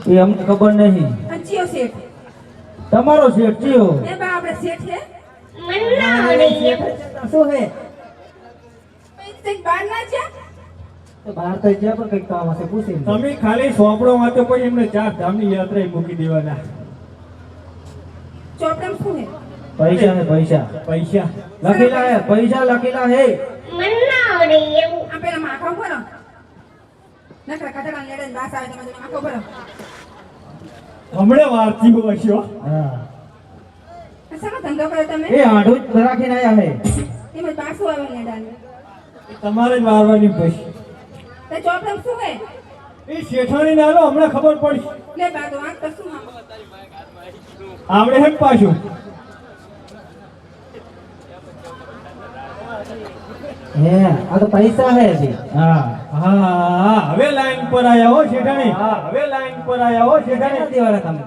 એ અમને ખબર નહીં. ચિયો શેઠ તમારો શેઠ ચિયો? એ બા આપણે શેઠ હે શું હે તે બાર ના છે તો બહાર તો જ્યાં પણ કઈક કામ હશે પૂછી લો. તમે ખાલી સોંપડો વાંચો પછી એમને 4 ધામની યાત્રા મૂકી દેવાના. ચોપડમ શું હે પૈસા હે પૈસા. પૈસા લખેલા હે પૈસા લખેલા હે. આ પેલા માખો ભરો નકરા કટડા લેડે બાસ આવે તમે માખો ભરો હમણાં વારથી બસ્યો. હા અસલ ધંધો કરો તમે એ આઢું જ રાખીને આયા હે. એમાં બાસુ આવે લેડાને તમારે જ વારવાની પછી તે ચોપડમ શું હે એ શેઠાણી નાલો હમણાં ખબર પડી. લે બા તો આ કશું માં આવડે હે પાછું. હે આ તો પૈસા હે જી. હા હા હવે લાઈન પર આયા હો શેઠાણી. હા હવે લાઈન પર આયા હો શેઠાણી. દેવાના તમને